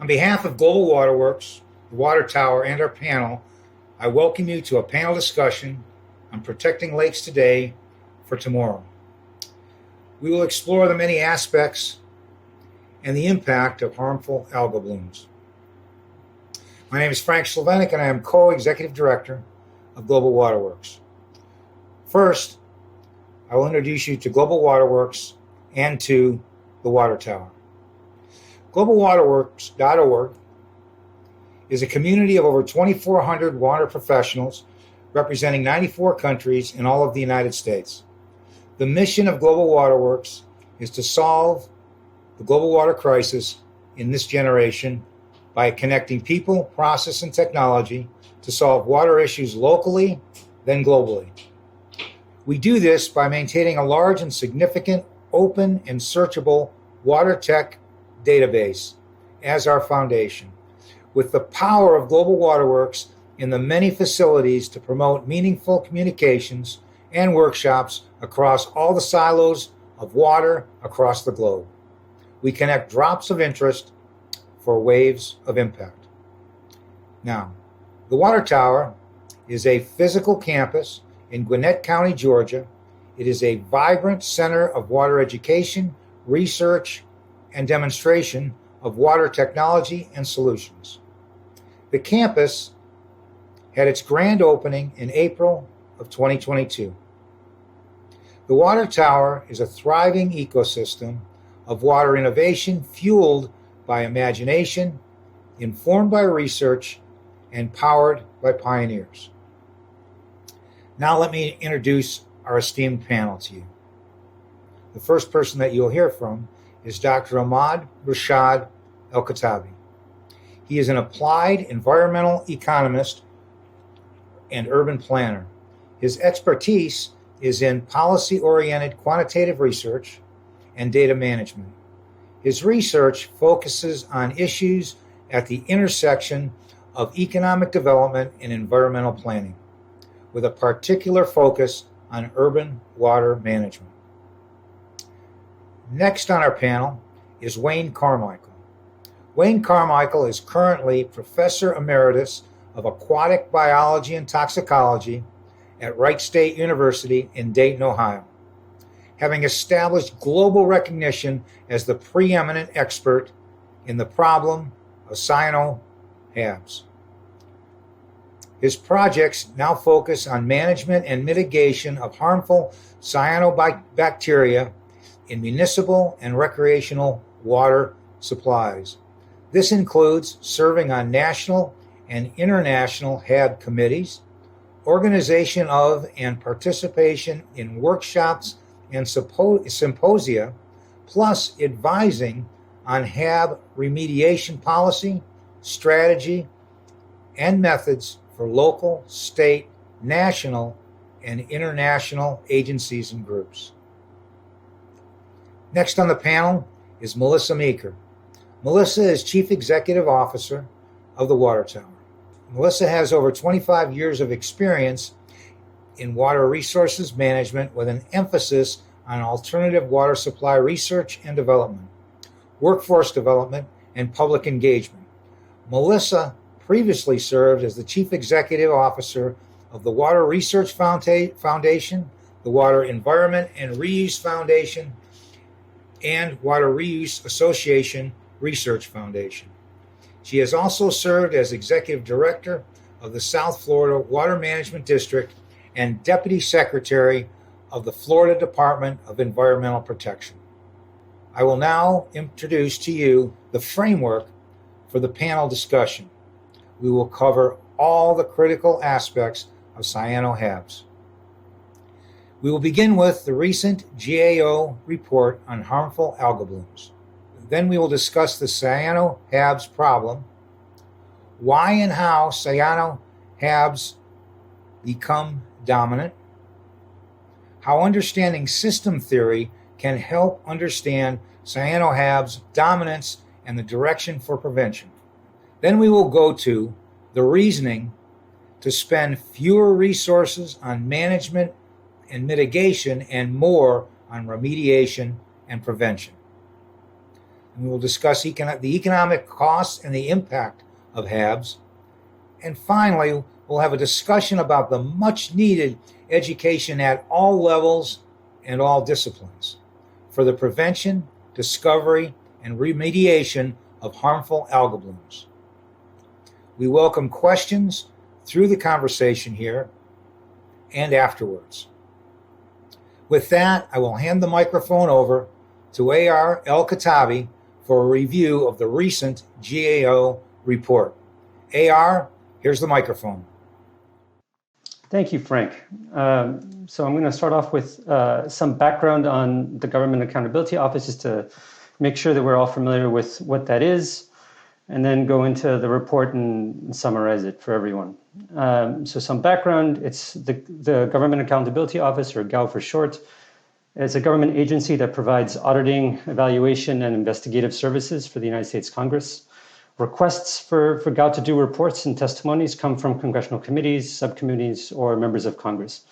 On behalf of Global Waterworks, the Water Tower, and our panel, I welcome you to a panel discussion on protecting lakes today for tomorrow. We will explore the many aspects and the impact of harmful algal blooms. My name is Frank Slovenec, and I am co-executive director of Global Waterworks. First, I will introduce you to Global Waterworks and to the Water Tower. GlobalWaterworks.org is a community of over 2,400 water professionals representing 94 countries in all of the United States. The mission of Global Waterworks is to solve the global water crisis in this generation by connecting people, process, and technology to solve water issues locally, then globally. We do this by maintaining a large and significant open and searchable water tech database as our foundation, with the power of Global Waterworks in the many facilities to promote meaningful communications and workshops across all the silos of water across the globe. We connect drops of interest for waves of impact. Now, the Water Tower is a physical campus in Gwinnett County, Georgia. It is a vibrant center of water education, research, and demonstration of water technology and solutions. The campus had its grand opening in April of 2022. The Water Tower is a thriving ecosystem of water innovation fueled by imagination, informed by research, and powered by pioneers. Now let me introduce our esteemed panel to you. The first person that you'll hear from is Dr. Ahmed Rachid El-Khattabi. He is an applied environmental economist and urban planner. His expertise is in policy-oriented quantitative research and data management. His research focuses on issues at the intersection of economic development and environmental planning, with a particular focus on urban water management. Next on our panel is Wayne Carmichael. Wayne Carmichael is currently Professor Emeritus of Aquatic Biology and Toxicology at Wright State University in Dayton, Ohio, having established global recognition as the preeminent expert in the problem of CyanoHABS. His projects now focus on management and mitigation of harmful cyanobacteria in municipal and recreational water supplies. This includes serving on national and international HAB committees, organization of and participation in workshops and symposia, plus advising on HAB remediation policy, strategy, and methods for local, state, national, and international agencies and groups. Next on the panel is Melissa Meeker. Melissa is Chief Executive Officer of the Water Tower. Melissa has over 25 years of experience in water resources management with an emphasis on alternative water supply research and development, workforce development, and public engagement. Melissa previously served as the Chief Executive Officer of the Water Research Foundation, the Water Environment and Reuse Foundation, and Water Reuse Association Research Foundation. She has also served as Executive Director of the South Florida Water Management District and Deputy Secretary of the Florida Department of Environmental Protection. I will now introduce to you the framework for the panel discussion. We will cover all the critical aspects of CyanoHABS. We will begin with the recent GAO report on harmful algal blooms. Then we will discuss the CyanoHABS problem, why and how CyanoHABS become dominant, how understanding system theory can help understand CyanoHABS dominance and the direction for prevention. Then we will go to the reasoning to spend fewer resources on management and mitigation and more on remediation and prevention. And we will discuss the economic costs and the impact of HABs. And finally, we'll have a discussion about the much needed education at all levels and all disciplines for the prevention, discovery, and remediation of harmful algal blooms. We welcome questions through the conversation here and afterwards. With that, I will hand the microphone over to A.R. El-Khattabi for a review of the recent GAO report. A.R., here's the microphone. Thank you, Frank. So I'm going to start off with some background on the Government Accountability Office, just to make sure that we're all familiar with what that is, and then go into the report and summarize it for everyone. So some background: it's the Government Accountability Office, or GAO for short. It's a government agency that provides auditing, evaluation, and investigative services for the United States Congress. Requests for GAO to do reports and testimonies come from congressional committees, subcommittees, or members of Congress.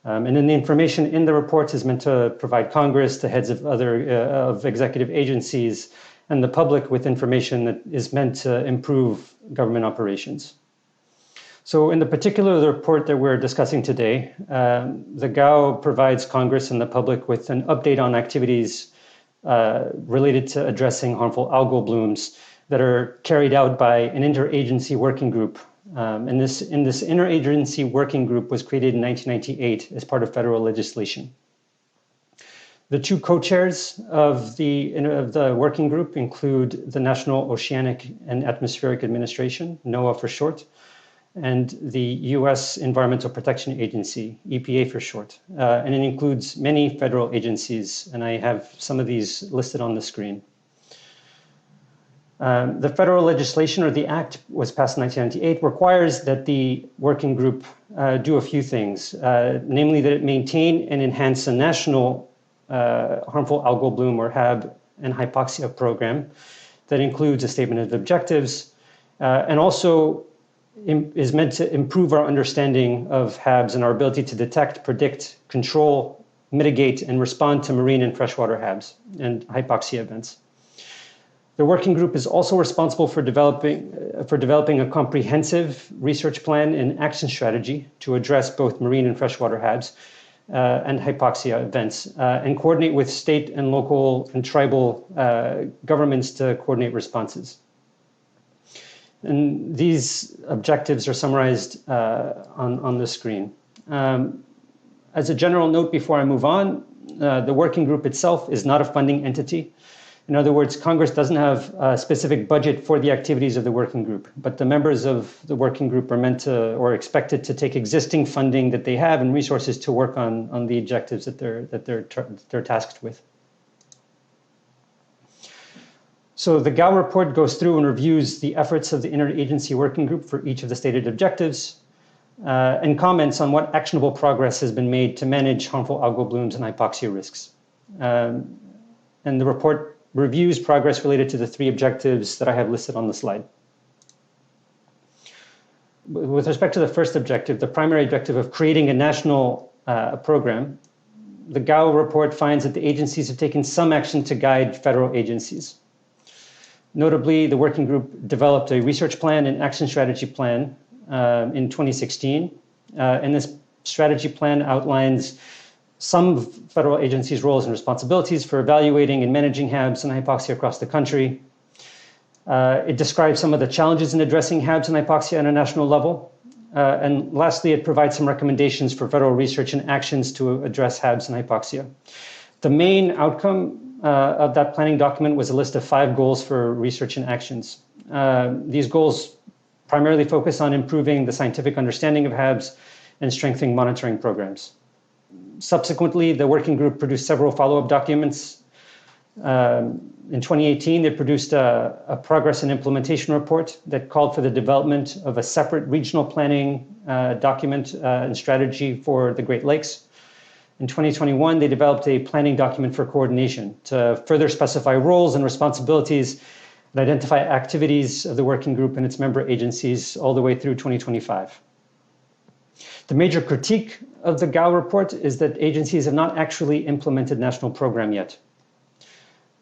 And then the information in the reports is meant to provide Congress, the heads of of executive agencies, and the public with information that is meant to improve government operations. So in the particular report that we're discussing today, the GAO provides Congress and the public with an update on activities related to addressing harmful algal blooms that are carried out by an interagency working group. And this interagency working group was created in 1998 as part of federal legislation. The two co-chairs of the working group include the National Oceanic and Atmospheric Administration, NOAA for short, and the U.S. Environmental Protection Agency, EPA for short. And it includes many federal agencies, and I have some of these listed on the screen. The federal legislation, or the act, was passed in 1998, requires that the working group do a few things, namely that it maintain and enhance a national harmful algal bloom, or HAB, and hypoxia program that includes a statement of objectives, and also is meant to improve our understanding of HABs and our ability to detect, predict, control, mitigate, and respond to marine and freshwater HABs and hypoxia events. The working group is also responsible for developing a comprehensive research plan and action strategy to address both marine and freshwater HABs and hypoxia events, and coordinate with state and local and tribal governments to coordinate responses. And these objectives are summarized on the screen. As a general note before I move on, the working group itself is not a funding entity. In other words, Congress doesn't have a specific budget for the activities of the working group, but the members of the working group are meant to, or expected to, take existing funding that they have and resources to work on the objectives that they're tasked with. So the GAO report goes through and reviews the efforts of the interagency working group for each of the stated objectives, and comments on what actionable progress has been made to manage harmful algal blooms and hypoxia risks. And the report reviews progress related to the three objectives that I have listed on the slide. With respect to the first objective, the primary objective of creating a national program, the GAO report finds that the agencies have taken some action to guide federal agencies. Notably, the working group developed a research plan and action strategy plan in 2016. And this strategy plan outlines some federal agencies' roles and responsibilities for evaluating and managing HABs and hypoxia across the country. It describes some of the challenges in addressing HABs and hypoxia at a national level. And lastly, it provides some recommendations for federal research and actions to address HABs and hypoxia. The main outcome of that planning document was a list of 5 goals for research and actions. These goals primarily focus on improving the scientific understanding of HABs and strengthening monitoring programs. Subsequently, the working group produced several follow-up documents. In 2018, they produced a progress and implementation report that called for the development of a separate regional planning document and strategy for the Great Lakes. In 2021, they developed a planning document for coordination to further specify roles and responsibilities and identify activities of the working group and its member agencies all the way through 2025. The major critique of the GAO report is that agencies have not actually implemented national program yet.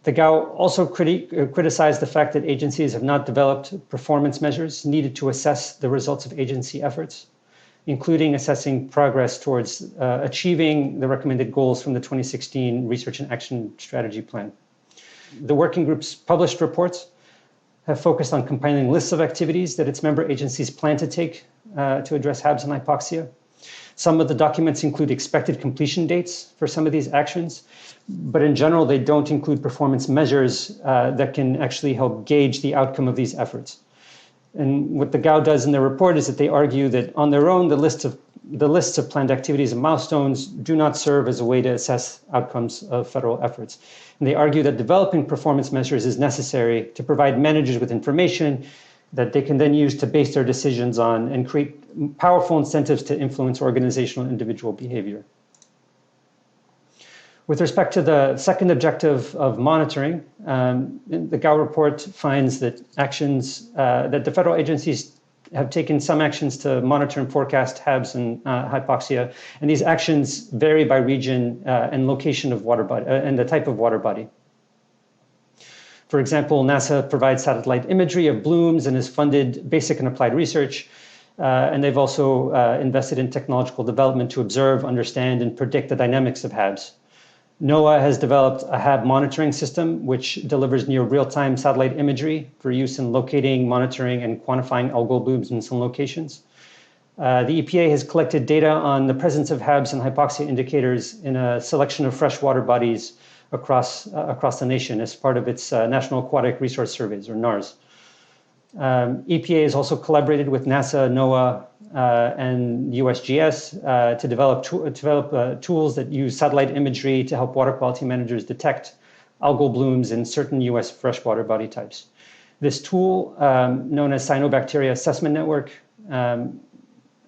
The GAO also criticized the fact that agencies have not developed performance measures needed to assess the results of agency efforts, including assessing progress towards achieving the recommended goals from the 2016 Research and Action Strategy Plan. The working group's published reports have focused on compiling lists of activities that its member agencies plan to take to address HABs and hypoxia. Some of the documents include expected completion dates for some of these actions, but in general, they don't include performance measures that can actually help gauge the outcome of these efforts. And what the GAO does in their report is that they argue that on their own, the lists of planned activities and milestones do not serve as a way to assess outcomes of federal efforts. And they argue that developing performance measures is necessary to provide managers with information that they can then use to base their decisions on and create powerful incentives to influence organizational and individual behavior. With respect to the second objective of monitoring, the GAO report finds that that the federal agencies have taken some actions to monitor and forecast HABs and hypoxia, and these actions vary by region and location of water body and the type of water body. For example, NASA provides satellite imagery of blooms and has funded basic and applied research. And they've also invested in technological development to observe, understand, and predict the dynamics of HABs. NOAA has developed a HAB monitoring system, which delivers near real-time satellite imagery for use in locating, monitoring, and quantifying algal blooms in some locations. The EPA has collected data on the presence of HABs and hypoxia indicators in a selection of freshwater bodies across the nation as part of its National Aquatic Resource Surveys, or NARS. EPA has also collaborated with NASA, NOAA, and USGS to develop tools that use satellite imagery to help water quality managers detect algal blooms in certain U.S. freshwater body types. This tool, known as Cyanobacteria Assessment Network,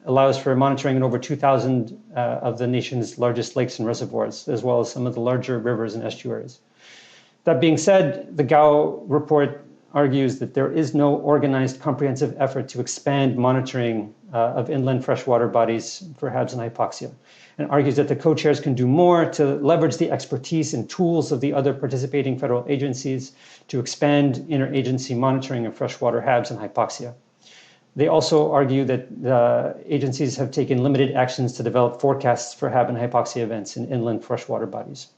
allows for monitoring in over 2,000 of the nation's largest lakes and reservoirs, as well as some of the larger rivers and estuaries. That being said, the GAO report argues that there is no organized, comprehensive effort to expand monitoring of inland freshwater bodies for HABs and hypoxia, and argues that the co-chairs can do more to leverage the expertise and tools of the other participating federal agencies to expand interagency monitoring of freshwater HABs and hypoxia. They also argue that the agencies have taken limited actions to develop forecasts for HAB and hypoxia events in inland freshwater bodies.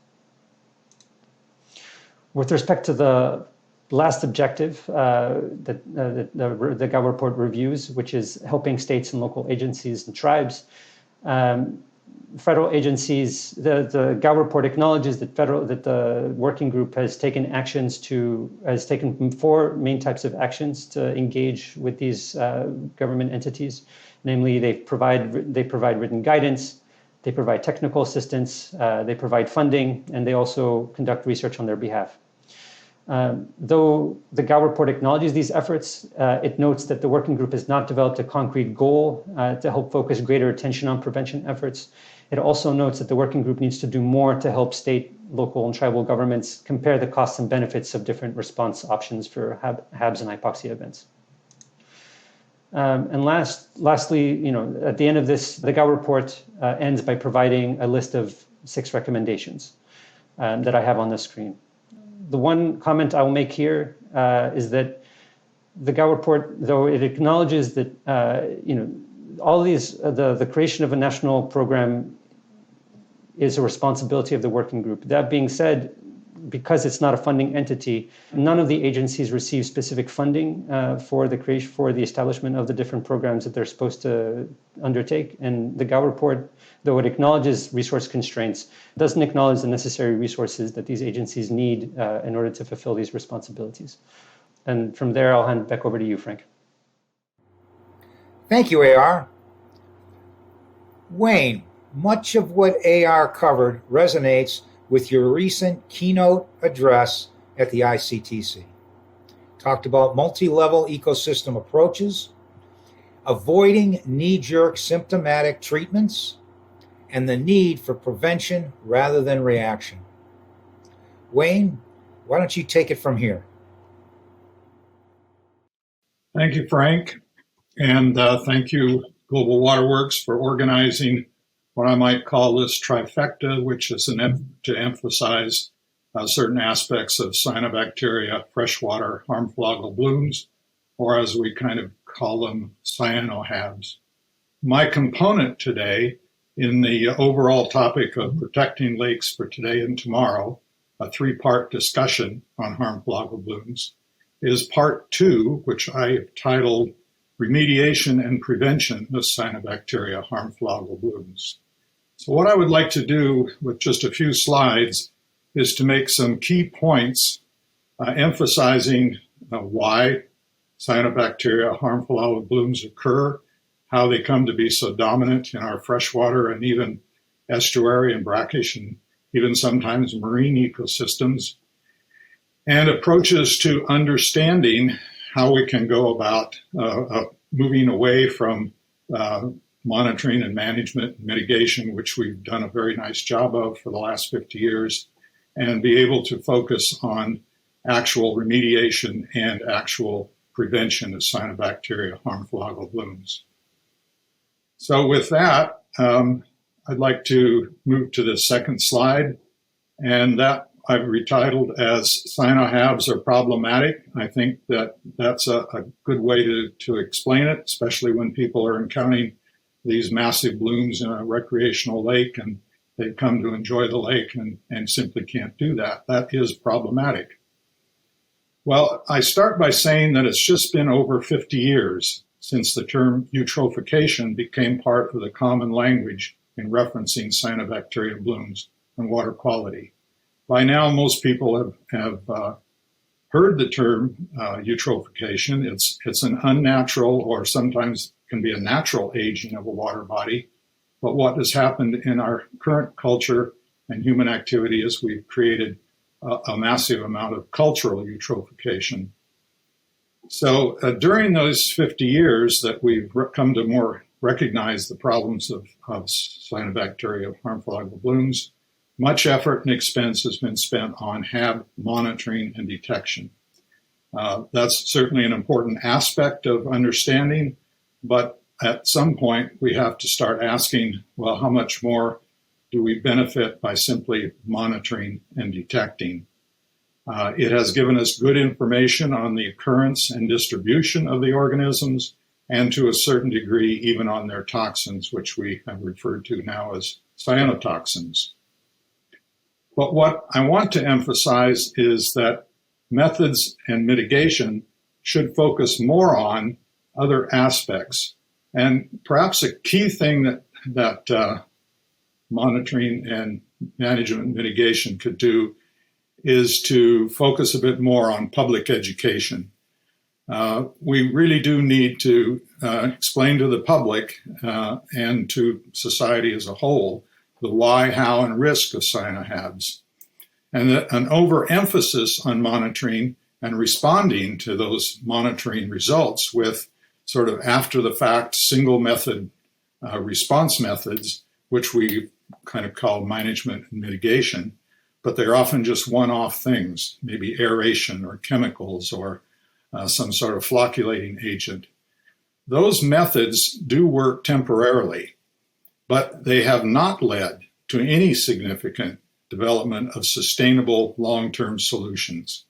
With respect to the last objective that the GAO report reviews, which is helping states and local agencies and tribes, federal agencies, the GAO report acknowledges that the working group has taken four main types of actions to engage with these government entities. Namely, they provide written guidance, they provide technical assistance, they provide funding, and they also conduct research on their behalf. Though the GAO report acknowledges these efforts, it notes that the working group has not developed a concrete goal to help focus greater attention on prevention efforts. It also notes that the working group needs to do more to help state, local, and tribal governments compare the costs and benefits of different response options for HABs and hypoxia events. And lastly, at the end of this, the GAO report ends by providing a list of 6 recommendations that I have on the screen. The one comment I will make here is that the GAO report, though it acknowledges that all these, the creation of a national program is a responsibility of the working group. That being said, because it's not a funding entity, none of the agencies receive specific funding for the establishment of the different programs that they're supposed to undertake. And the GAO report, though it acknowledges resource constraints, doesn't acknowledge the necessary resources that these agencies need in order to fulfill these responsibilities. And from there, I'll hand it back over to you, Frank. Thank you, AR. Wayne, much of what AR covered resonates with your recent keynote address at the ICTC. Talked about multi-level ecosystem approaches, avoiding knee-jerk symptomatic treatments, and the need for prevention rather than reaction. Wayne, why don't you take it from here? Thank you, Frank. And thank you, Global Waterworks, for organizing what I might call this trifecta, which is an effort to emphasize certain aspects of cyanobacteria, freshwater harmful algal blooms, or as we kind of call them, CyanoHABs. My component today in the overall topic of protecting lakes for today and tomorrow, a three-part discussion on harmful algal blooms, is part 2, which I have titled Remediation and Prevention of Cyanobacteria Harmful Algal Blooms. So what I would like to do with just a few slides is to make some key points emphasizing why cyanobacteria harmful algal blooms occur, how they come to be so dominant in our freshwater and even estuary and brackish and even sometimes marine ecosystems, and approaches to understanding how we can go about moving away from monitoring and management and mitigation, which we've done a very nice job of for the last 50 years, and be able to focus on actual remediation and actual prevention of cyanobacteria harmful algal blooms. So with that, I'd like to move to the second slide, and that I've retitled as CyanoHABs are problematic. I think that that's a good way to explain it, especially when people are encountering these massive blooms in a recreational lake and they've come to enjoy the lake and simply can't do that. That is problematic. Well, I start by saying that it's just been over 50 years since the term eutrophication became part of the common language in referencing cyanobacteria blooms and water quality. By now, most people have heard the term eutrophication. It's an unnatural, or sometimes can be a natural, aging of a water body. But what has happened in our current culture and human activity is we've created a massive amount of cultural eutrophication. So during those 50 years that we've come to more recognize the problems of cyanobacteria harmful algal blooms, much effort and expense has been spent on HAB monitoring and detection. That's certainly an important aspect of understanding, but at some point we have to start asking, well, how much more do we benefit by simply monitoring and detecting? It has given us good information on the occurrence and distribution of the organisms, and to a certain degree, even on their toxins, which we have referred to now as cyanotoxins. But what I want to emphasize is that methods and mitigation should focus more on other aspects. And perhaps a key thing that monitoring and management mitigation could do is to focus a bit more on public education. We really do need to explain to the public and to society as a whole the why, how, and risk of CyanoHABs. And an overemphasis on monitoring and responding to those monitoring results with sort of after-the-fact single method response methods, which we kind of call management and mitigation, but they're often just one-off things, maybe aeration or chemicals or some sort of flocculating agent. Those methods do work temporarily, but they have not led to any significant development of sustainable long-term solutions.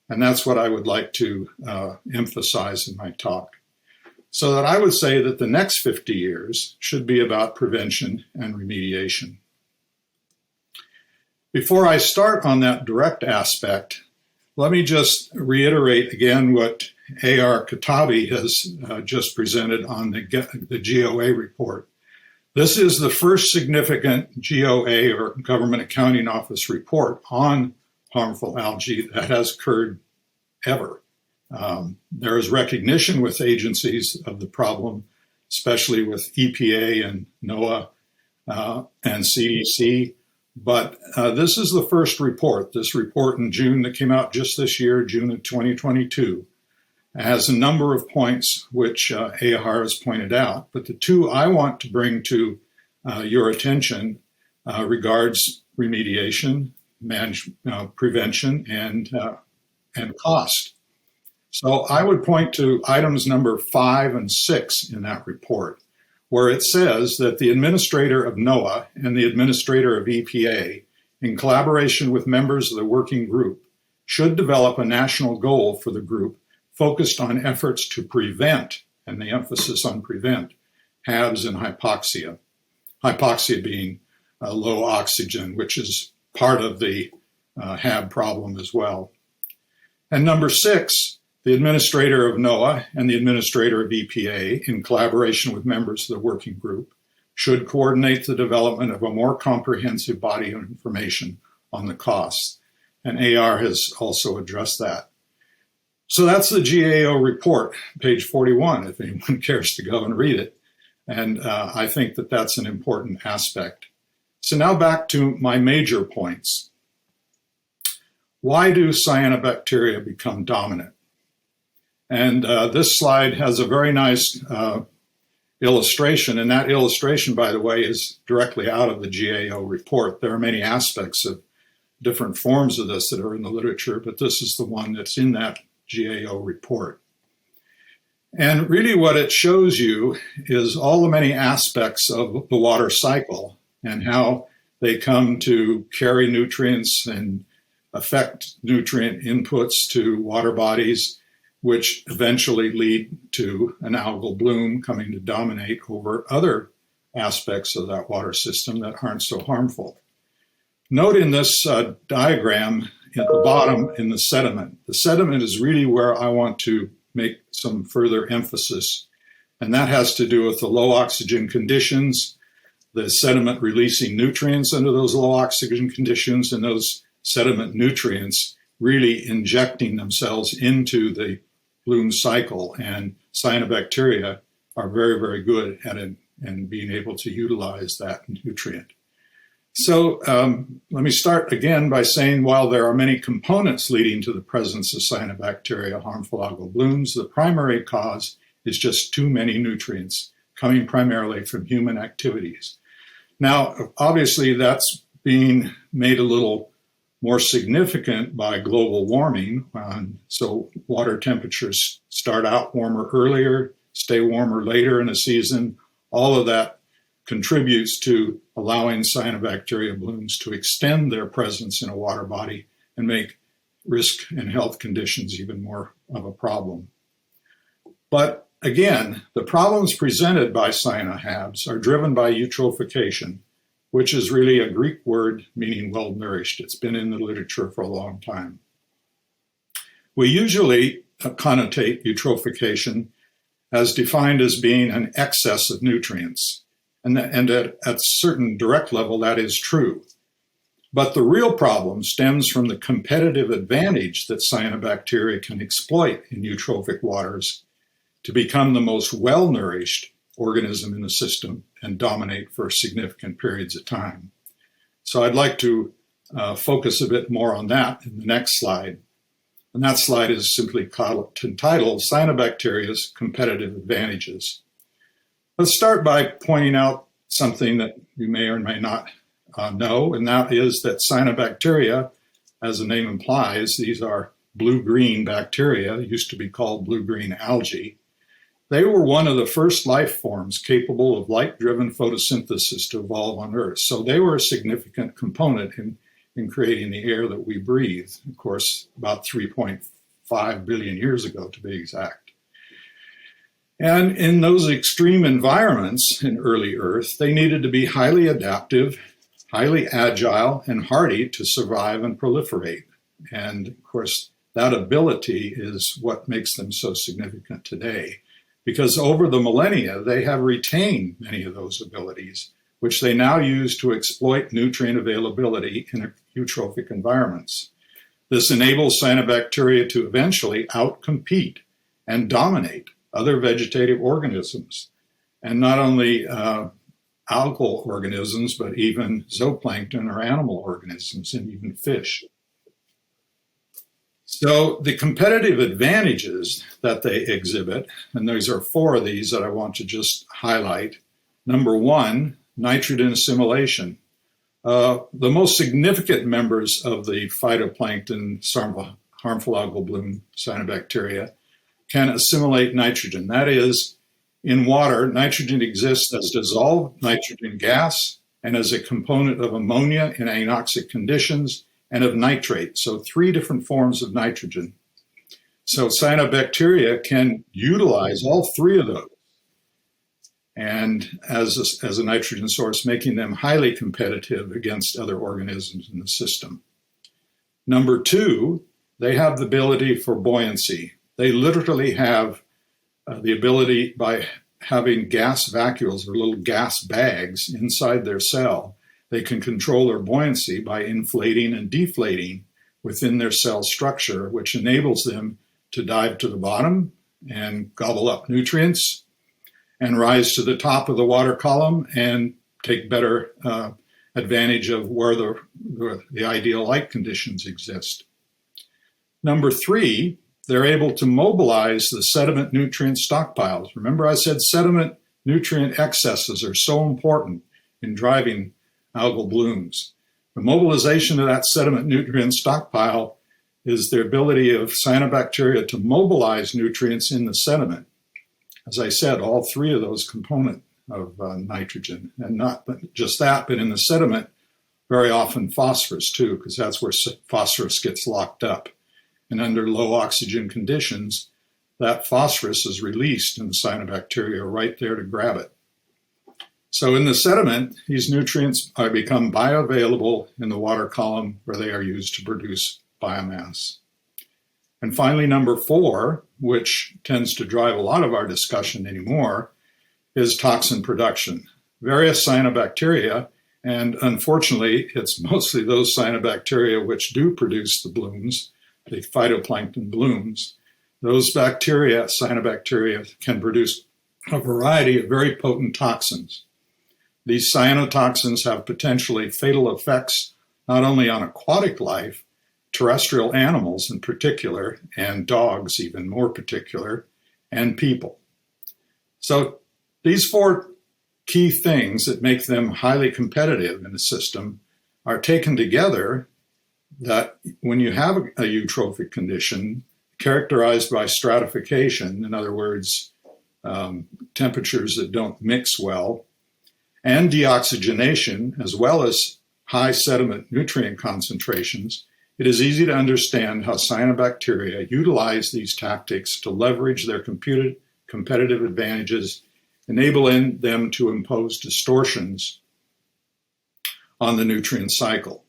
And that's what I would like to emphasize in my talk. So that I would say that the next 50 years should be about prevention and remediation. Before I start on that direct aspect, let me just reiterate again what El-Khattabi has just presented on the GOA report. This is the first significant GOA, or Government Accounting Office, report on harmful algae that has occurred ever. There is recognition with agencies of the problem, especially with EPA and NOAA and CDC. But this is the first report. This report in June that came out just this year, June of 2022, has a number of points which AHAR has pointed out. But the two I want to bring to your attention regards remediation, prevention, and cost. So I would point to items number 5 and 6 in that report, where it says that the administrator of NOAA and the administrator of EPA in collaboration with members of the working group, should develop a national goal for the group focused on efforts to prevent, and the emphasis on prevent, HABs and hypoxia. Hypoxia being low oxygen, which is part of the HAB problem as well. And number 6, the administrator of NOAA and the administrator of EPA, in collaboration with members of the working group, should coordinate the development of a more comprehensive body of information on the costs. And AR has also addressed that. So that's the GAO report, page 41, if anyone cares to go and read it. And I think that that's an important aspect. So now back to my major points. Why do cyanobacteria become dominant? And this slide has a very nice illustration, and that illustration, by the way, is directly out of the GAO report. There are many aspects of different forms of this that are in the literature, but this is the one that's in that GAO report. And really what it shows you is all the many aspects of the water cycle and how they come to carry nutrients and affect nutrient inputs to water bodies, which eventually lead to an algal bloom coming to dominate over other aspects of that water system that aren't so harmful. Note in this diagram at the bottom in the sediment. The sediment is really where I want to make some further emphasis, and that has to do with the low oxygen conditions, the sediment releasing nutrients under those low oxygen conditions, and those sediment nutrients really injecting themselves into the bloom cycle. And cyanobacteria are very, very good at it and being able to utilize that nutrient. So let me start again by saying, while there are many components leading to the presence of cyanobacteria harmful algal blooms, the primary cause is just too many nutrients coming primarily from human activities. Now, obviously, that's being made a little more significant by global warming. So water temperatures start out warmer earlier, stay warmer later in a season. All of that contributes to allowing cyanobacteria blooms to extend their presence in a water body and make risk and health conditions even more of a problem. But again, the problems presented by CyanoHABs are driven by eutrophication, which is really a Greek word meaning well-nourished. It's been in the literature for a long time. We usually connotate eutrophication as defined as being an excess of nutrients. And at a certain direct level, that is true. But the real problem stems from the competitive advantage that cyanobacteria can exploit in eutrophic waters to become the most well-nourished organism in the system and dominate for significant periods of time. So I'd like to focus a bit more on that in the next slide. And that slide is simply entitled Cyanobacteria's Competitive Advantages. Let's start by pointing out something that you may or may not know, and that is that cyanobacteria, as the name implies, these are blue-green bacteria, used to be called blue-green algae. They were one of the first life forms capable of light-driven photosynthesis to evolve on Earth. So they were a significant component in creating the air that we breathe, of course, about 3.5 billion years ago, to be exact. And in those extreme environments in early Earth, they needed to be highly adaptive, highly agile, and hardy to survive and proliferate. And of course, that ability is what makes them so significant today, because over the millennia, they have retained many of those abilities, which they now use to exploit nutrient availability in eutrophic environments. This enables cyanobacteria to eventually outcompete and dominate other vegetative organisms, and not only algal organisms, but even zooplankton or animal organisms and even fish. So the competitive advantages that they exhibit, and these are 4 of these that I want to just highlight. Number 1, nitrogen assimilation. The most significant members of the phytoplankton harmful algal bloom cyanobacteria can assimilate nitrogen. That is, in water, nitrogen exists as dissolved nitrogen gas and as a component of ammonia in anoxic conditions and of nitrate. So 3 different forms of nitrogen. So cyanobacteria can utilize all 3 of those and as a nitrogen source, making them highly competitive against other organisms in the system. Number 2, they have the ability for buoyancy. They literally have the ability, by having gas vacuoles or little gas bags inside their cell, they can control their buoyancy by inflating and deflating within their cell structure, which enables them to dive to the bottom and gobble up nutrients and rise to the top of the water column and take better advantage of where the ideal light conditions exist. Number 3, they're able to mobilize the sediment nutrient stockpiles. Remember, I said sediment nutrient excesses are so important in driving algal blooms. The mobilization of that sediment nutrient stockpile is the ability of cyanobacteria to mobilize nutrients in the sediment. As I said, all 3 of those components of nitrogen, and not just that, but in the sediment, very often phosphorus too, because that's where phosphorus gets locked up. And under low oxygen conditions, that phosphorus is released and the cyanobacteria are right there to grab it. So in the sediment, these nutrients become bioavailable in the water column where they are used to produce biomass. And finally, number 4, which tends to drive a lot of our discussion anymore, is toxin production. Various cyanobacteria, and unfortunately, it's mostly those cyanobacteria which do produce the blooms, the phytoplankton blooms. Those bacteria, cyanobacteria, can produce a variety of very potent toxins. These cyanotoxins have potentially fatal effects not only on aquatic life, terrestrial animals in particular, and dogs even more particular, and people. So these 4 key things that make them highly competitive in the system are taken together, that when you have a eutrophic condition characterized by stratification, in other words, temperatures that don't mix well, and deoxygenation, as well as high sediment nutrient concentrations, it is easy to understand how cyanobacteria utilize these tactics to leverage their competitive advantages, enabling them to impose distortions on the nutrient cycle.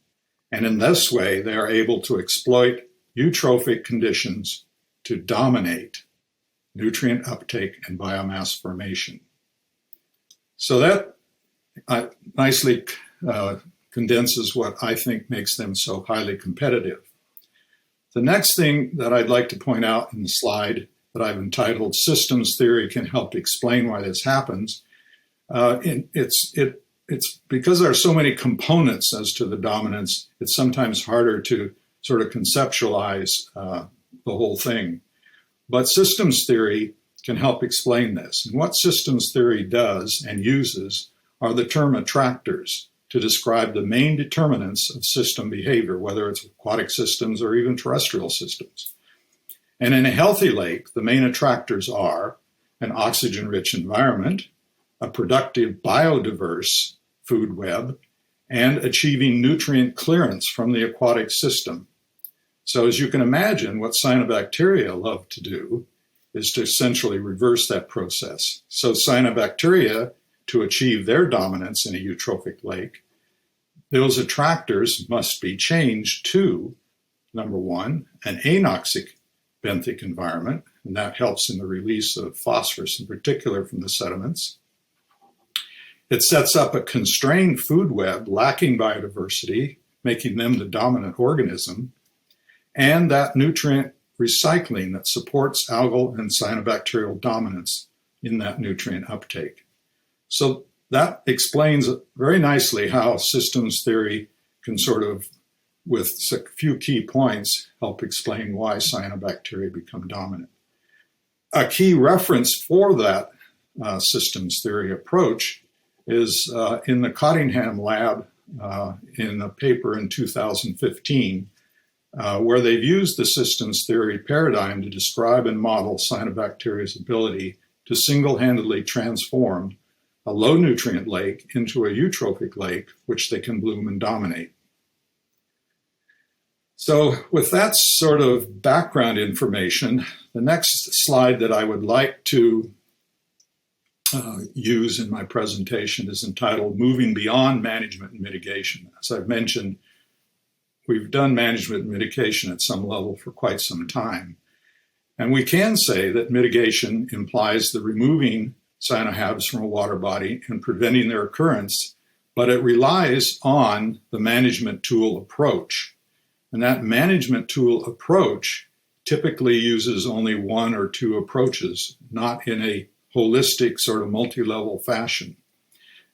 And in this way, they are able to exploit eutrophic conditions to dominate nutrient uptake and biomass formation. So that nicely condenses what I think makes them so highly competitive. The next thing that I'd like to point out in the slide that I've entitled Systems Theory Can Help Explain Why This Happens. It's because there are so many components as to the dominance, it's sometimes harder to sort of conceptualize the whole thing. But systems theory can help explain this. And what systems theory does and uses are the term attractors to describe the main determinants of system behavior, whether it's aquatic systems or even terrestrial systems. And in a healthy lake, the main attractors are an oxygen-rich environment, a productive biodiverse food web, and achieving nutrient clearance from the aquatic system. So as you can imagine, what cyanobacteria love to do is to essentially reverse that process. So cyanobacteria, to achieve their dominance in a eutrophic lake, those attractors must be changed to, number 1, an anoxic benthic environment, and that helps in the release of phosphorus in particular from the sediments. It sets up a constrained food web lacking biodiversity, making them the dominant organism, and that nutrient recycling that supports algal and cyanobacterial dominance in that nutrient uptake. So that explains very nicely how systems theory can sort of, with a few key points, help explain why cyanobacteria become dominant. A key reference for that systems theory approach is in the Cottingham lab in a paper in 2015, where they've used the systems theory paradigm to describe and model cyanobacteria's ability to single-handedly transform a low nutrient lake into a eutrophic lake, which they can bloom and dominate. So with that sort of background information, the next slide that I would like to use in my presentation is entitled Moving Beyond Management and Mitigation. As I've mentioned, we've done management and mitigation at some level for quite some time. And we can say that mitigation implies the removing CyanoHABs from a water body and preventing their occurrence, but it relies on the management tool approach. And that management tool approach typically uses only one or two approaches, not in a holistic sort of multi-level fashion.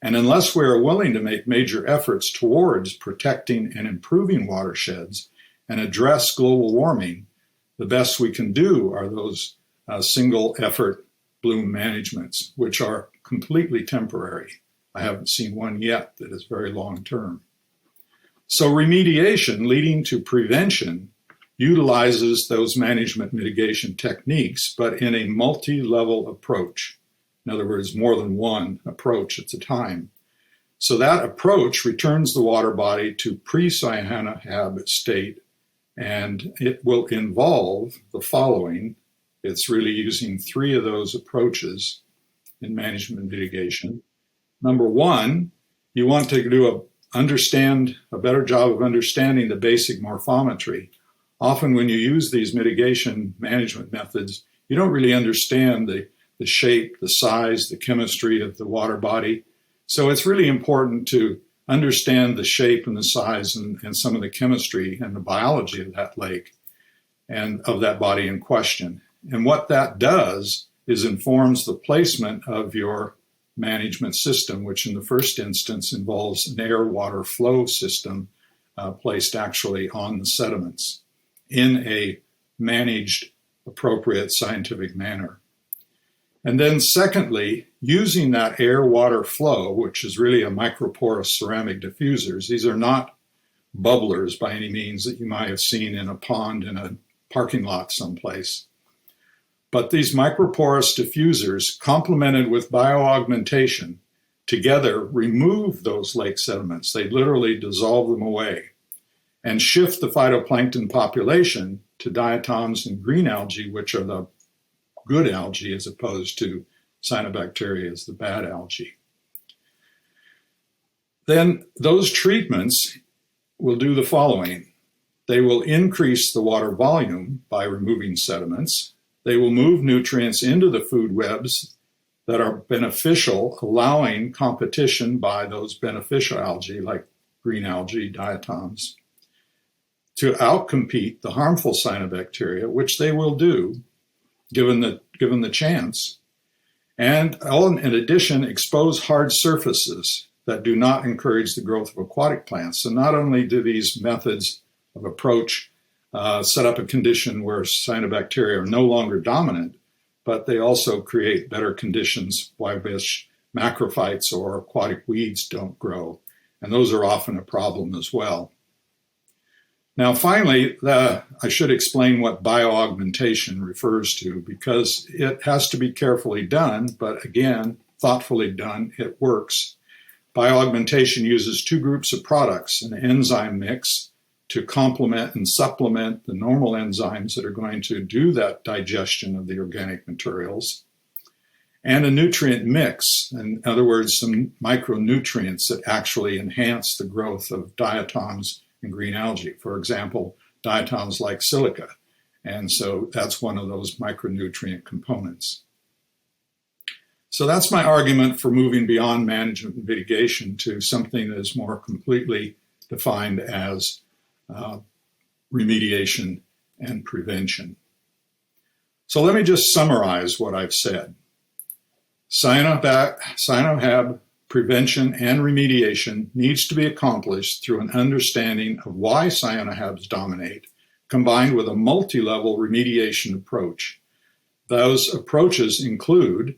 And unless we are willing to make major efforts towards protecting and improving watersheds and address global warming, the best we can do are those single effort bloom managements, which are completely temporary. I haven't seen one yet that is very long term. So remediation leading to prevention utilizes those management mitigation techniques, but in a multi-level approach. In other words, more than one approach at a time. So that approach returns the water body to pre-CyanoHAB state, and it will involve the following. It's really using three of those approaches in management mitigation. Number one, you want to understand a better job of understanding the basic morphometry. Often when you use these mitigation management methods, you don't really understand the shape, the size, the chemistry of the water body. So it's really important to understand the shape and the size and some of the chemistry and the biology of that lake and of that body in question. And what that does is informs the placement of your management system, which in the first instance involves an air-water flow system placed actually on the sediments in a managed, appropriate scientific manner. And then secondly, using that air-water flow, which is really a microporous ceramic diffusers. These are not bubblers by any means that you might have seen in a pond in a parking lot someplace. But these microporous diffusers, complemented with bioaugmentation, together remove those lake sediments. They literally dissolve them away and shift the phytoplankton population to diatoms and green algae, which are the good algae as opposed to cyanobacteria as the bad algae. Then those treatments will do the following. They will increase the water volume by removing sediments. They will move nutrients into the food webs that are beneficial, allowing competition by those beneficial algae like green algae, diatoms, to outcompete the harmful cyanobacteria, which they will do given the chance. And in addition, expose hard surfaces that do not encourage the growth of aquatic plants. So not only do these methods of approach set up a condition where cyanobacteria are no longer dominant, but they also create better conditions by which macrophytes or aquatic weeds don't grow. And those are often a problem as well. Now, finally, I should explain what bioaugmentation refers to, because it has to be carefully done, but again, thoughtfully done, it works. Bioaugmentation uses two groups of products, an enzyme mix to complement and supplement the normal enzymes that are going to do that digestion of the organic materials, and a nutrient mix, in other words, some micronutrients that actually enhance the growth of diatoms and green algae. For example, diatoms like silica. And so that's one of those micronutrient components. So that's my argument for moving beyond management and mitigation to something that is more completely defined as remediation and prevention. So let me just summarize what I've said. CyanoHAB prevention and remediation needs to be accomplished through an understanding of why CyanoHABs dominate, combined with a multi-level remediation approach. Those approaches include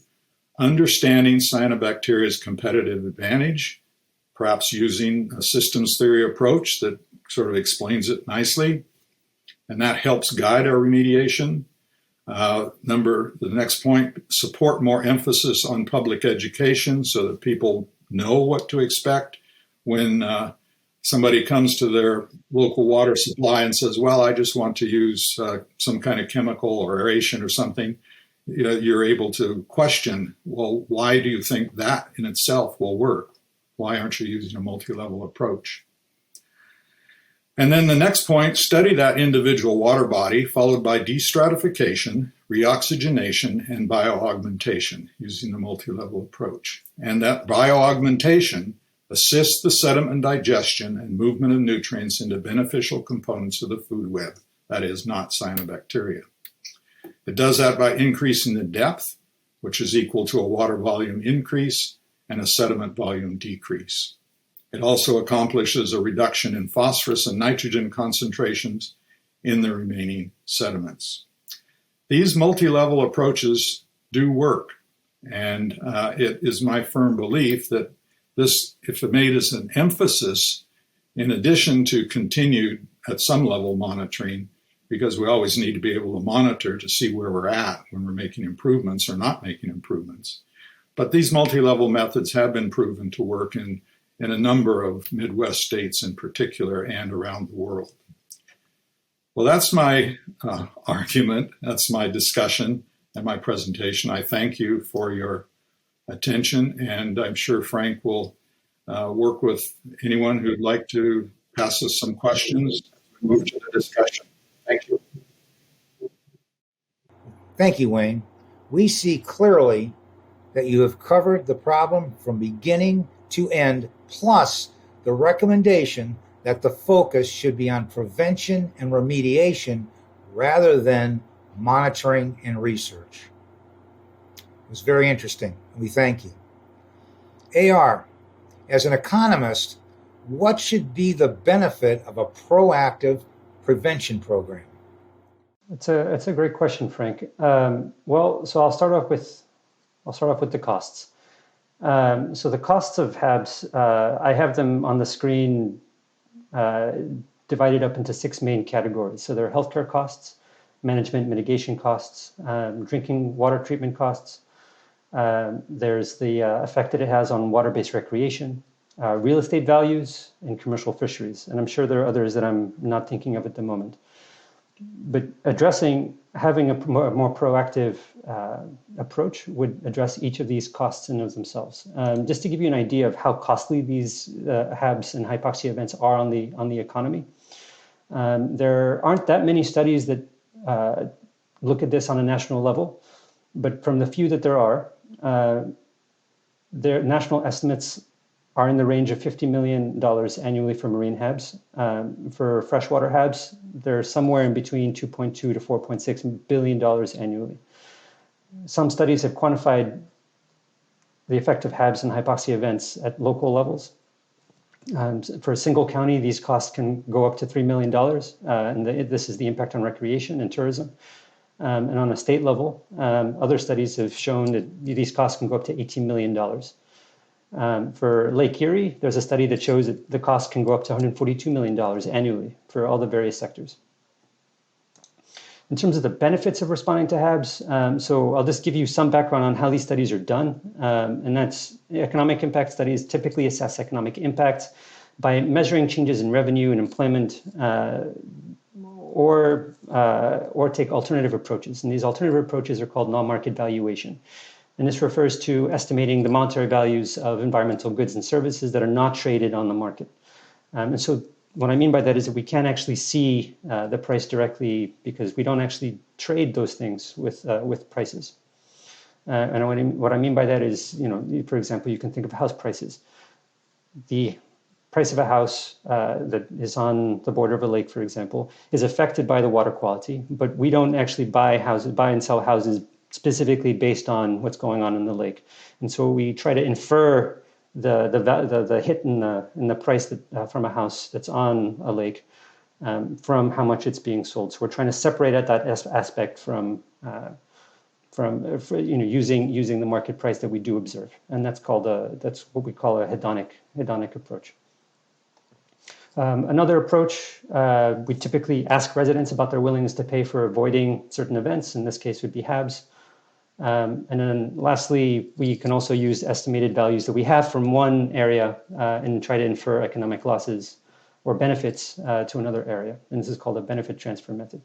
understanding cyanobacteria's competitive advantage, perhaps using a systems theory approach that sort of explains it nicely, and that helps guide our remediation. The next point, support more emphasis on public education so that people know what to expect when somebody comes to their local water supply and says, well, I just want to use some kind of chemical or aeration or something. You're able to question, well, why do you think that in itself will work? Why aren't you using a multi-level approach? And then the next point, study that individual water body, followed by destratification, reoxygenation, and bioaugmentation using the multi-level approach. And that bioaugmentation assists the sediment digestion and movement of nutrients into beneficial components of the food web, that is, not cyanobacteria. It does that by increasing the depth, which is equal to a water volume increase and a sediment volume decrease. It also accomplishes a reduction in phosphorus and nitrogen concentrations in the remaining sediments. These multi-level approaches do work, and it is my firm belief that this, if made as an emphasis, in addition to continued at some level monitoring, because we always need to be able to monitor to see where we're at when we're making improvements or not making improvements. But these multi-level methods have been proven to work in a number of Midwest states in particular and around the world. Well, that's my argument, that's my discussion and my presentation. I thank you for your attention, and I'm sure Frank will work with anyone who'd like to pass us some questions and move to the discussion. Thank you. Thank you, Wayne. We see clearly that you have covered the problem from beginning to end, plus the recommendation that the focus should be on prevention and remediation rather than monitoring and research. It was very interesting. We thank you. AR, as an economist, what should be the benefit of a proactive prevention program? It's a great question, Frank. Well, so I'll start off with the costs. So the costs of HABs, I have them on the screen divided up into 6 main categories. So there are healthcare costs, management mitigation costs, drinking water treatment costs. There's the effect that it has on water-based recreation, real estate values, and commercial fisheries. And I'm sure there are others that I'm not thinking of at the moment. But having a more proactive approach would address each of these costs in of themselves. Just to give you an idea of how costly these HABs and hypoxia events are on the economy, there aren't that many studies that look at this on a national level, but from the few that there are, their national estimates are in the range of $50 million annually for marine HABs. For freshwater HABs, they're somewhere in between $2.2 to $4.6 billion annually. Some studies have quantified the effect of HABs and hypoxia events at local levels. For a single county, these costs can go up to $3 million, and this is the impact on recreation and tourism. And on a state level, other studies have shown that these costs can go up to $18 million. For Lake Erie, there's a study that shows that the cost can go up to $142 million annually for all the various sectors. In terms of the benefits of responding to HABs, so I'll just give you some background on how these studies are done. And that's economic impact studies typically assess economic impact by measuring changes in revenue and employment, or take alternative approaches. And these alternative approaches are called non-market valuation. And this refers to estimating the monetary values of environmental goods and services that are not traded on the market. And so what I mean by that is that we can't actually see the price directly because we don't actually trade those things with prices. And what I mean by that is, for example, you can think of house prices. The price of a house that is on the border of a lake, for example, is affected by the water quality, but we don't actually buy and sell houses specifically based on what's going on in the lake. And so we try to infer the hit in the price that, from a house that's on a lake from how much it's being sold. So we're trying to separate out that aspect from using the market price that we do observe, and that's what we call a hedonic approach. Another approach, we typically ask residents about their willingness to pay for avoiding certain events. In this case, would be HABs. And then lastly, we can also use estimated values that we have from one area and try to infer economic losses or benefits to another area. And this is called a benefit transfer method.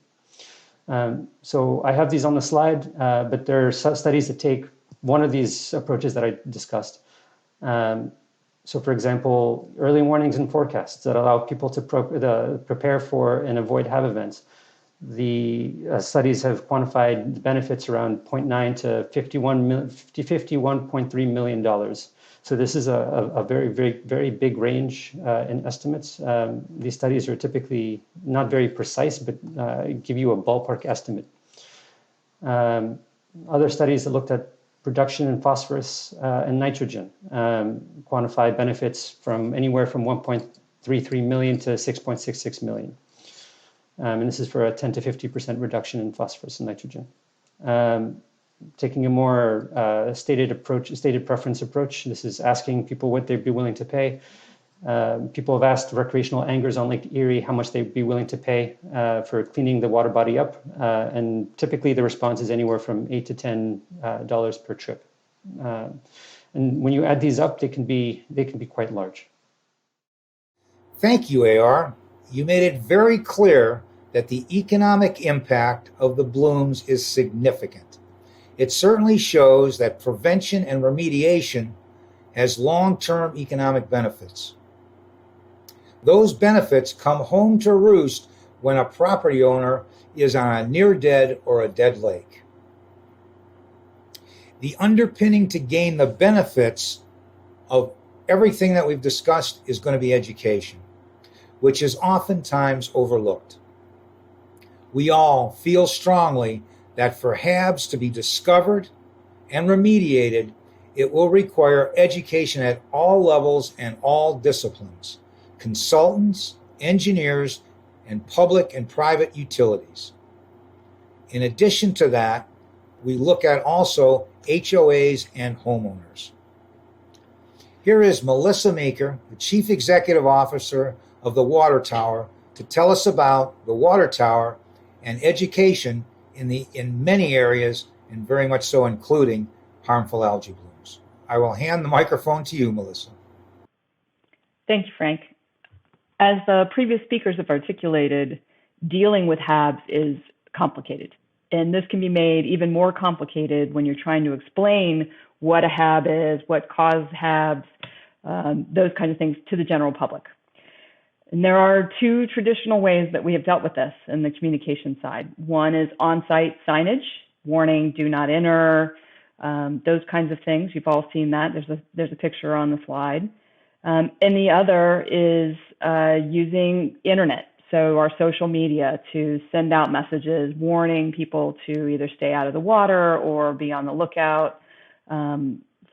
So I have these on the slide, but there are studies that take one of these approaches that I discussed. So for example, early warnings and forecasts that allow people to prepare for and avoid HAB events. The studies have quantified the benefits around 0.9 to $51.3 million. So this is a very big range in estimates. These studies are typically not very precise, but give you a ballpark estimate. Other studies that looked at reduction in phosphorus and nitrogen quantified benefits from anywhere from 1.33 million to 6.66 million. And this is for a 10 to 50% reduction in phosphorus and nitrogen. Taking a more stated preference approach, this is asking people what they'd be willing to pay. People have asked recreational anglers on Lake Erie how much they'd be willing to pay for cleaning the water body up. And typically the response is anywhere from $8 to $10 per trip. And when you add these up, they can be quite large. Thank you, AR. You made it very clear that the economic impact of the blooms is significant. It certainly shows that prevention and remediation has long-term economic benefits. Those benefits come home to roost when a property owner is on a near-dead or a dead lake. The underpinning to gain the benefits of everything that we've discussed is going to be education, which is oftentimes overlooked. We all feel strongly that for HABs to be discovered and remediated, it will require education at all levels and all disciplines, consultants, engineers, and public and private utilities. In addition to that, we look at also HOAs and homeowners. Here is Melissa Meeker, the Chief Executive Officer of the Water Tower, to tell us about the Water Tower and education in many areas, and very much so including harmful algae blooms. I will hand the microphone to you, Melissa. Thank you, Frank. As the previous speakers have articulated, dealing with HABs is complicated. And this can be made even more complicated when you're trying to explain what a HAB is, what caused HABs, those kinds of things to the general public. And there are two traditional ways that we have dealt with this in the communication side. One is on-site signage, warning, do not enter, those kinds of things. You've all seen that. There's a picture on the slide. And the other is using internet, so our social media, to send out messages warning people to either stay out of the water or be on the lookout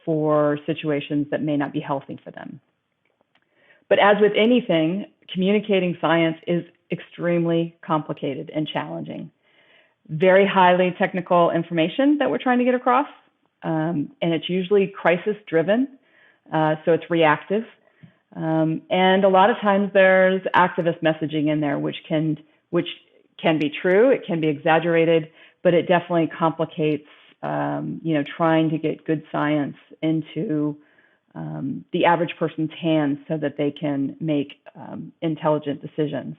for situations that may not be healthy for them. But as with anything, communicating science is extremely complicated and challenging. Very highly technical information that we're trying to get across, and it's usually crisis-driven, so it's reactive. And a lot of times there's activist messaging in there, which can be true, it can be exaggerated, but it definitely complicates, trying to get good science into the average person's hands so that they can make intelligent decisions.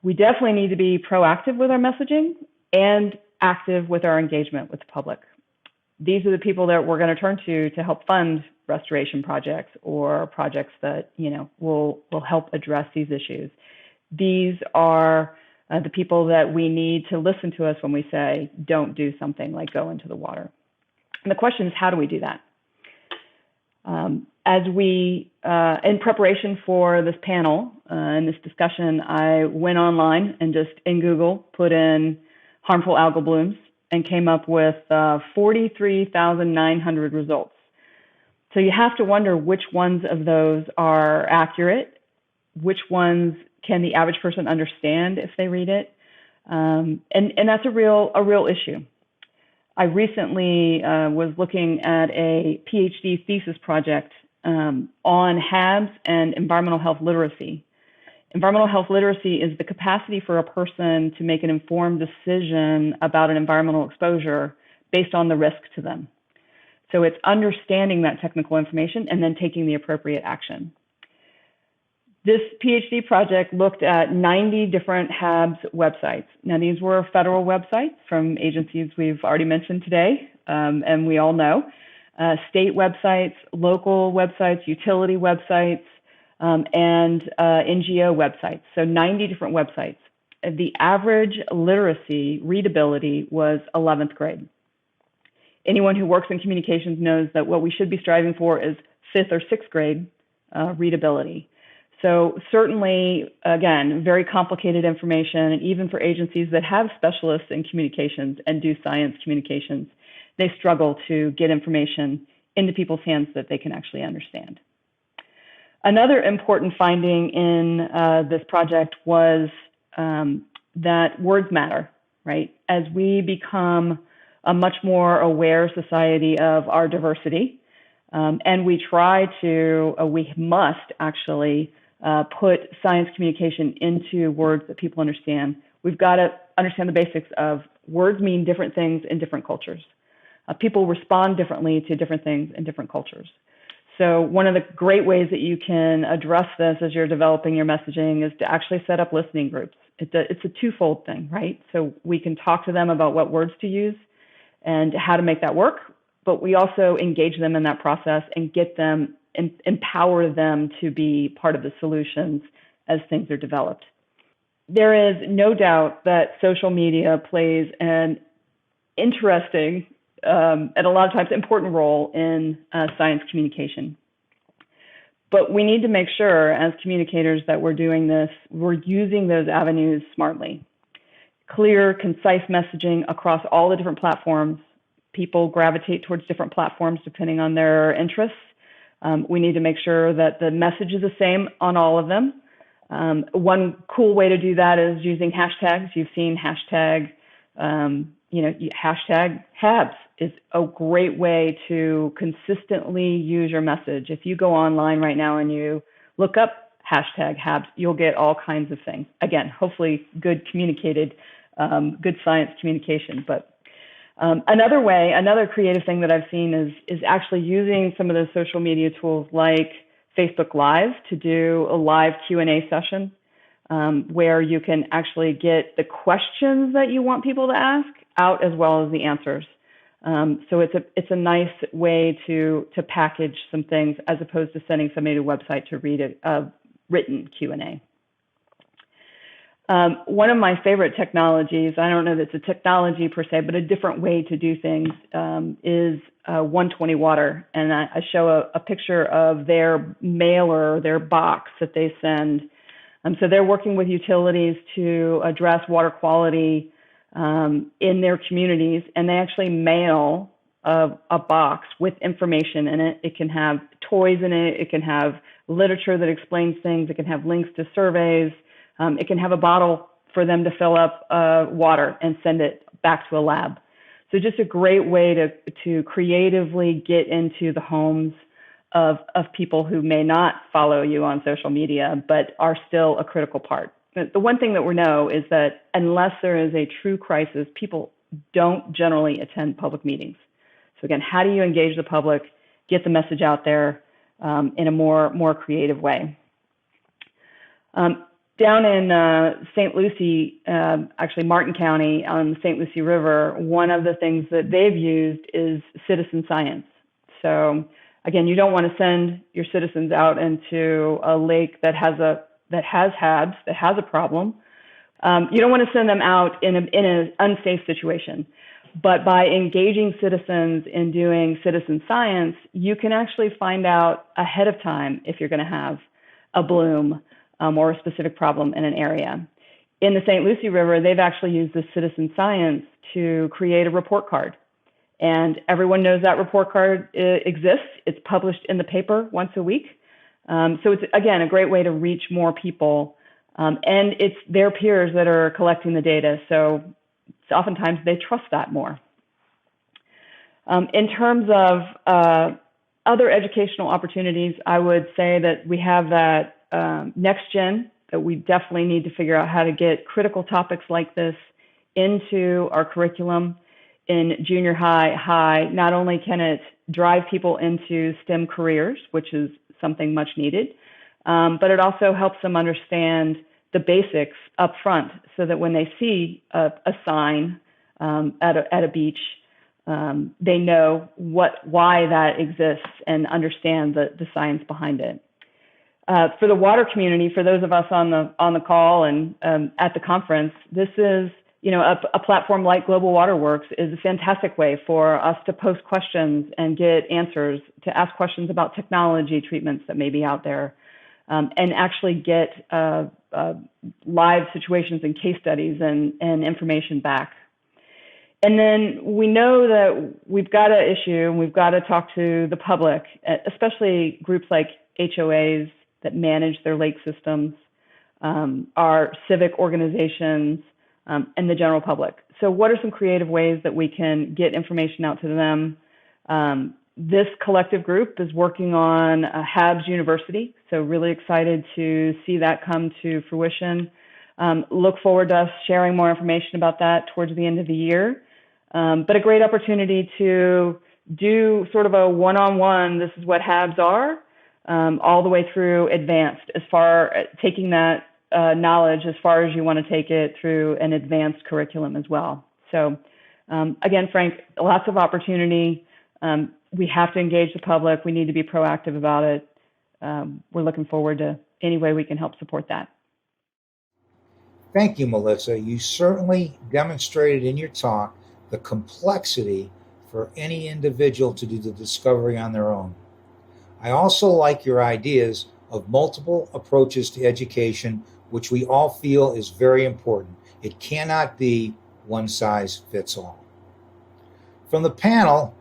We definitely need to be proactive with our messaging and active with our engagement with the public. These are the people that we're going to turn to help fund restoration projects or projects that will help address these issues. These are the people that we need to listen to us when we say don't do something like go into the water. And the question is, how do we do that? As we, in preparation for this panel and this discussion, I went online and just in Google put in harmful algal blooms and came up with 43,900 results. So you have to wonder which ones of those are accurate, which ones can the average person understand if they read it, and that's a real issue. I recently was looking at a Ph.D. thesis project on HABs and environmental health literacy. Environmental health literacy is the capacity for a person to make an informed decision about an environmental exposure based on the risk to them. So it's understanding that technical information and then taking the appropriate action. This PhD project looked at 90 different HABS websites. Now, these were federal websites from agencies we've already mentioned today, and we all know. State websites, local websites, utility websites, and NGO websites. So 90 different websites. The average literacy, readability, was 11th grade. Anyone who works in communications knows that what we should be striving for is 5th or 6th grade readability. So certainly, again, very complicated information, and even for agencies that have specialists in communications and do science communications, they struggle to get information into people's hands that they can actually understand. Another important finding in this project was that words matter, right? As we become a much more aware society of our diversity, and we we must actually put science communication into words that people understand. We've got to understand the basics of words mean different things in different cultures. People respond differently to different things in different cultures. So one of the great ways that you can address this as you're developing your messaging is to actually set up listening groups. It's a twofold thing, right? So we can talk to them about what words to use and how to make that work, but we also engage them in that process and get them, empower them to be part of the solutions as things are developed. There is no doubt that social media plays an interesting and a lot of times important role in science communication. But we need to make sure as communicators that we're doing this, we're using those avenues smartly. Clear, concise messaging across all the different platforms. People gravitate towards different platforms depending on their interests. We need to make sure that the message is the same on all of them. One cool way to do that is using hashtags. You've seen hashtag, hashtag HABS is a great way to consistently use your message. If you go online right now and you look up hashtag HABS, you'll get all kinds of things. Again, hopefully good communicated, good science communication. But another creative thing that I've seen is actually using some of those social media tools like Facebook Live to do a live Q&A session where you can actually get the questions that you want people to ask out as well as the answers. So it's a nice way to package some things as opposed to sending somebody to a website to read a written Q&A. One of my favorite technologies, I don't know that it's a technology per se, but a different way to do things is 120 Water. And I show a picture of their mailer, their box that they send. So they're working with utilities to address water quality in their communities, and they actually mail a box with information in it. It can have toys in it. It can have literature that explains things. It can have links to surveys. It can have a bottle for them to fill up water and send it back to a lab. So just a great way to creatively get into the homes of people who may not follow you on social media, but are still a critical part. The one thing that we know is that unless there is a true crisis, people don't generally attend public meetings. So again, how do you engage the public, get the message out there in a more creative way? Down in St. Lucie, actually Martin County on the St. Lucie River, one of the things that they've used is citizen science. So again, you don't want to send your citizens out into a lake that has HABS, that has a problem. You don't want to send them out in an unsafe situation. But by engaging citizens in doing citizen science, you can actually find out ahead of time if you're going to have a bloom or a specific problem in an area. In the St. Lucie River, they've actually used this citizen science to create a report card. And everyone knows that report card exists. It's published in the paper once a week. So it's, again, a great way to reach more people. And it's their peers that are collecting the data. So oftentimes they trust that more. In terms of other educational opportunities, I would say that we have that NextGen that we definitely need to figure out how to get critical topics like this into our curriculum in junior high. Not only can it drive people into STEM careers, which is something much needed, but it also helps them understand the basics up front so that when they see a sign at a beach, they know why that exists and understand the science behind it. For the water community, for those of us on the call and at the conference, this is, a platform like Global Waterworks is a fantastic way for us to post questions and get answers, to ask questions about technology treatments that may be out there, and actually get live situations and case studies and information back. And then we know that we've got to issue and we've got to talk to the public, especially groups like HOAs that manage their lake systems, our civic organizations, and the general public. So what are some creative ways that we can get information out to them? This collective group is working on HABS University, so really excited to see that come to fruition. Look forward to us sharing more information about that towards the end of the year. But a great opportunity to do sort of a one-on-one, this is what HABs are, all the way through advanced, as far taking that knowledge as far as you want to take it through an advanced curriculum as well. So again, Frank, lots of opportunity. We have to engage the public. We need to be proactive about it. We're looking forward to any way we can help support that. Thank you, Melissa. You certainly demonstrated in your talk the complexity for any individual to do the discovery on their own. I also like your ideas of multiple approaches to education, which we all feel is very important. It cannot be one size fits all. From the panel,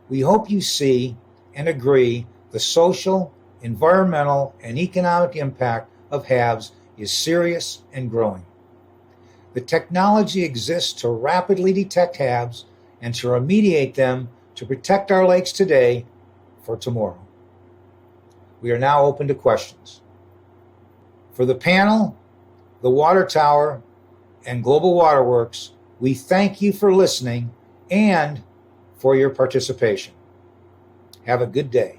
we hope you see and agree the social, environmental, and economic impact of HABs is serious and growing. The technology exists to rapidly detect HABs and to remediate them to protect our lakes today for tomorrow. We are now open to questions. For the panel, the Water Tower, and Global Waterworks, we thank you for listening and for your participation. Have a good day.